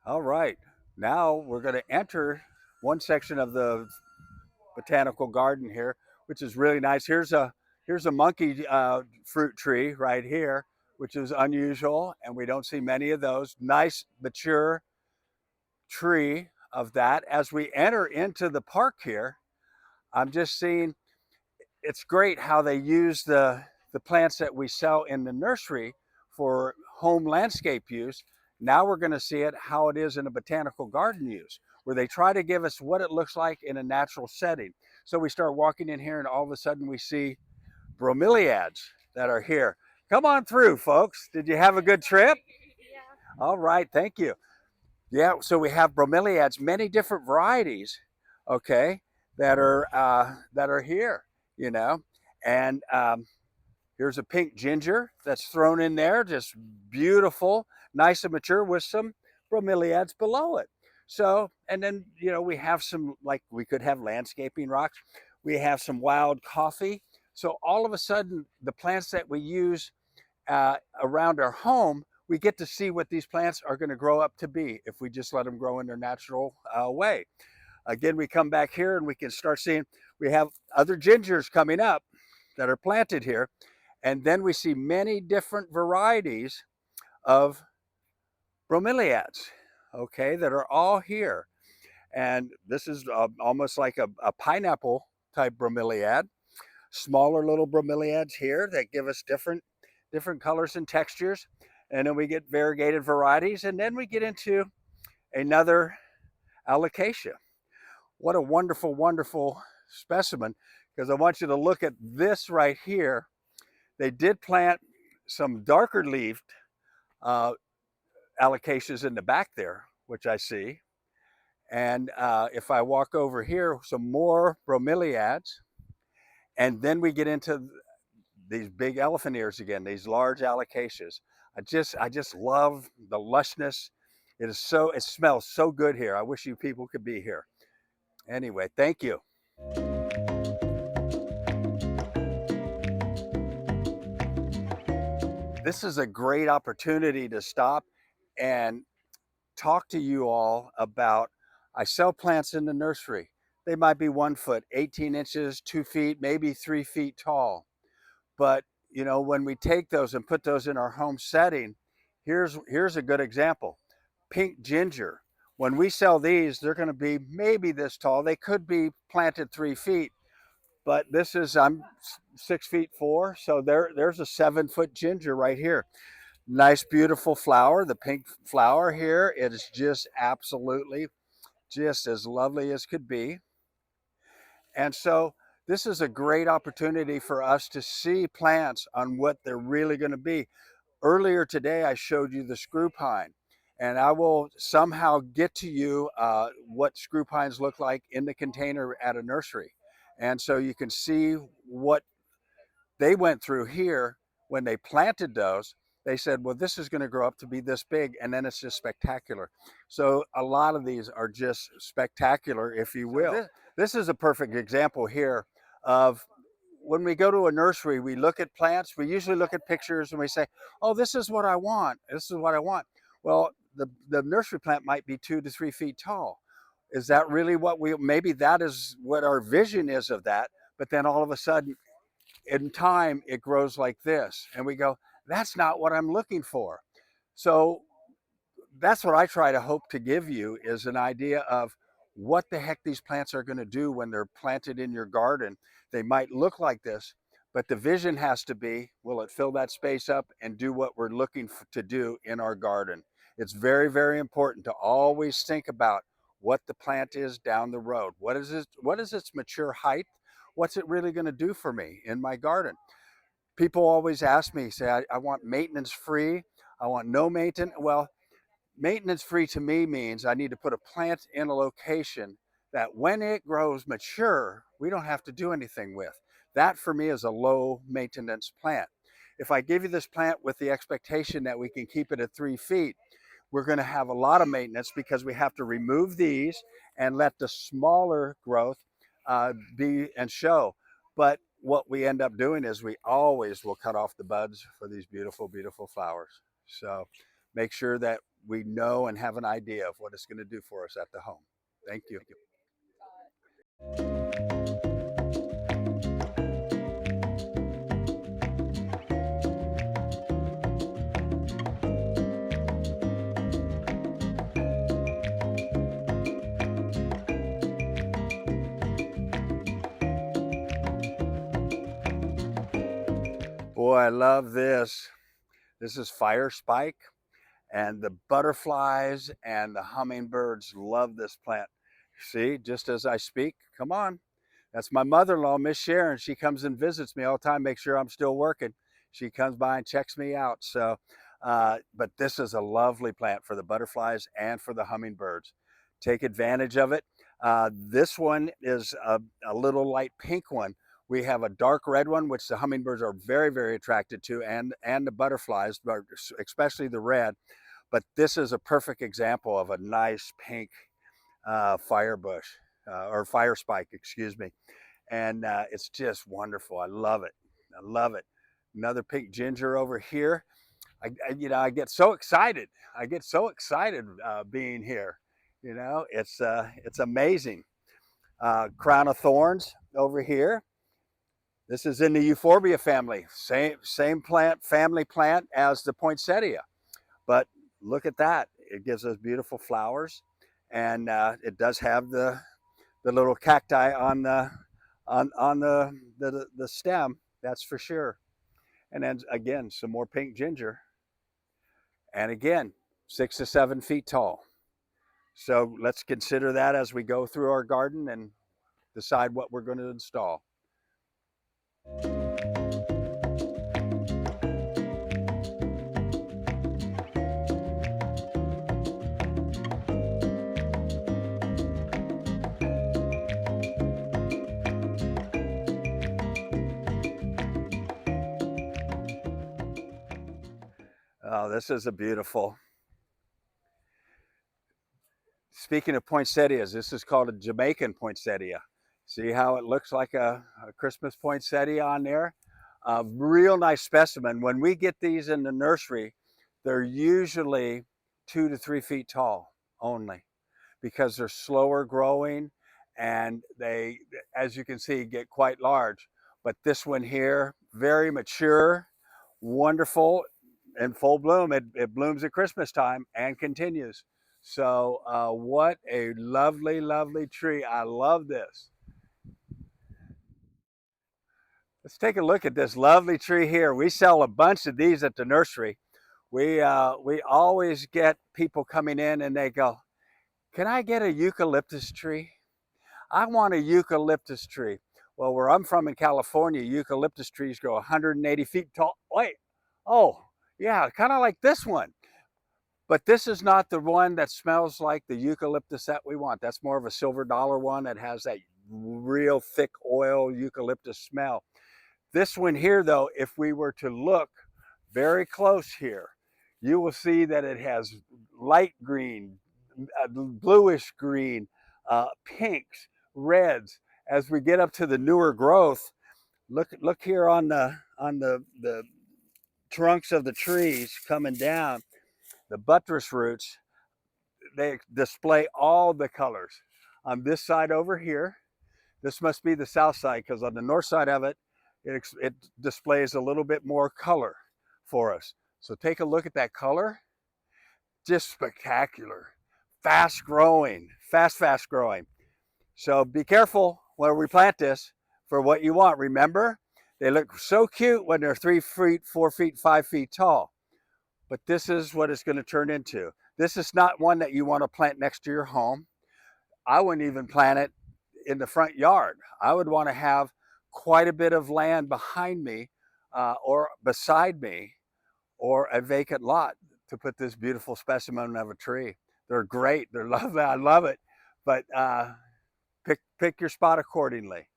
All right, now we're going to enter one section of the botanical garden here, which is really nice. Here's a monkey fruit tree right here, which is unusual, and we don't see many of those. Nice mature tree of that. As we enter into the park here, I'm just seeing it's great how they use the plants that we sell in the nursery for home landscape use. Now we're going to see it how it is in a botanical garden use, where they try to give us what it looks like in a natural setting. So we start walking in here and all of a sudden we see bromeliads that are here. Come on through, folks. Did you have a good trip? All right, thank you. Yeah, so we have bromeliads, many different varieties, okay, that are here, you know, and here's a pink ginger that's thrown in there, just beautiful, nice and mature with some bromeliads below it. So, and then, we have some, like we could have landscaping rocks. We have some wild coffee. So all of a sudden, the plants that we use around our home, we get to see what these plants are going to grow up to be if we just let them grow in their natural way. Again, we come back here and we can start seeing we have other gingers coming up that are planted here. And then we see many different varieties of bromeliads, okay, that are all here. And this is almost like a pineapple type bromeliad. Smaller little bromeliads here that give us different colors and textures. And then we get variegated varieties. And then we get into another alocasia. What a wonderful, wonderful specimen. Because I want you to look at this right here. They did plant some darker leaved uh, alocasias in the back there, which I see. And if I walk over here, some more bromeliads. And then we get into these big elephant ears again, these large alocasias. I just love the lushness. It smells so good here. I wish you people could be here. Anyway, thank you. This is a great opportunity to stop and talk to you all about. I sell plants in the nursery. They might be 1 foot, 18 inches, 2 feet, maybe 3 feet tall. But when we take those and put those in our home setting, here's a good example. Pink ginger. When we sell these, they're going to be maybe this tall. They could be planted 3 feet, but this is I'm 6 feet 4, so there's a 7 foot ginger right here. Nice, beautiful flower. The pink flower here, it is just absolutely just as lovely as could be. And so this is a great opportunity for us to see plants on what they're really going to be. Earlier today, I showed you the screw pine, and I will somehow get to you what screw pines look like in the container at a nursery. And so you can see what they went through here when they planted those. They said, well, this is going to grow up to be this big, and then it's just spectacular. So a lot of these are just spectacular, if you will. This is a perfect example here of when we go to a nursery, we look at plants, we usually look at pictures and we say, oh, this is what I want. This is what I want. Well, the nursery plant might be 2 to 3 feet tall. Is that really maybe that is what our vision is of that. But then all of a sudden, in time, it grows like this. And we go, that's not what I'm looking for. So that's what I try to hope to give you is an idea of what the heck these plants are going to do when they're planted in your garden. They might look like this, but the vision has to be, will it fill that space up and do what we're looking to do in our garden? It's very, very important to always think about what the plant is down the road. What is its mature height? What's it really going to do for me in my garden? People always ask me, say, I want maintenance free. I want no maintenance. Well, maintenance free to me means I need to put a plant in a location that when it grows mature, we don't have to do anything with. That for me is a low maintenance plant. If I give you this plant with the expectation that we can keep it at 3 feet, we're going to have a lot of maintenance because we have to remove these and let the smaller growth be and show. But what we end up doing is we always will cut off the buds for these beautiful, beautiful flowers. So make sure that we know and have an idea of what it's going to do for us at the home. Thank you. Boy, I love this. This is fire spike, and the butterflies and the hummingbirds love this plant. See, just as I speak, come on. That's my mother-in-law, Miss Sharon. She comes and visits me all the time, make sure I'm still working. She comes by and checks me out. So, but this is a lovely plant for the butterflies and for the hummingbirds. Take advantage of it. This one is a little light pink one. We have a dark red one, which the hummingbirds are very, very attracted to, and the butterflies, but especially the red. But this is a perfect example of a nice pink fire bush or fire spike, excuse me. And it's just wonderful. I love it. I love it. Another pink ginger over here. I get so excited. I get so excited being here. It's amazing. Crown of thorns over here. This is in the euphorbia family. Same plant, family plant as the poinsettia. But look at that. It gives us beautiful flowers. And it does have the little cacti on the stem, that's for sure. And then again, some more pink ginger. And again, 6 to 7 feet tall. So let's consider that as we go through our garden and decide what we're going to install. Oh, this is a beautiful. Speaking of poinsettias, this is called a Jamaican poinsettia. See how it looks like a Christmas poinsettia on there? A real nice specimen. When we get these in the nursery, they're usually 2 to 3 feet tall only because they're slower growing and they, as you can see, get quite large. But this one here, very mature, wonderful, in full bloom. It blooms at Christmas time and continues. So what a lovely, lovely tree. I love this. Let's take a look at this lovely tree here. We sell a bunch of these at the nursery. We always get people coming in and they go, can I get a eucalyptus tree? I want a eucalyptus tree. Well, where I'm from in California, eucalyptus trees grow 180 feet tall. Wait, oh, yeah, kind of like this one. But this is not the one that smells like the eucalyptus that we want. That's more of a silver dollar one that has that real thick oil eucalyptus smell. This one here, though, if we were to look very close here, you will see that it has light green, bluish green, pinks, reds. As we get up to the newer growth, look here on the trunks of the trees coming down, the buttress roots, they display all the colors. On this side over here, this must be the south side because on the north side of it, it displays a little bit more color for us. So take a look at that color. Just spectacular. Fast growing, fast growing. So be careful where we plant this for what you want. Remember, they look so cute when they're 3 feet, 4 feet, 5 feet tall. But this is what it's going to turn into. This is not one that you want to plant next to your home. I wouldn't even plant it in the front yard. I would want to have quite a bit of land behind me or beside me or a vacant lot to put this beautiful specimen of a tree. They're great. They're lovely. I love it. But pick your spot accordingly.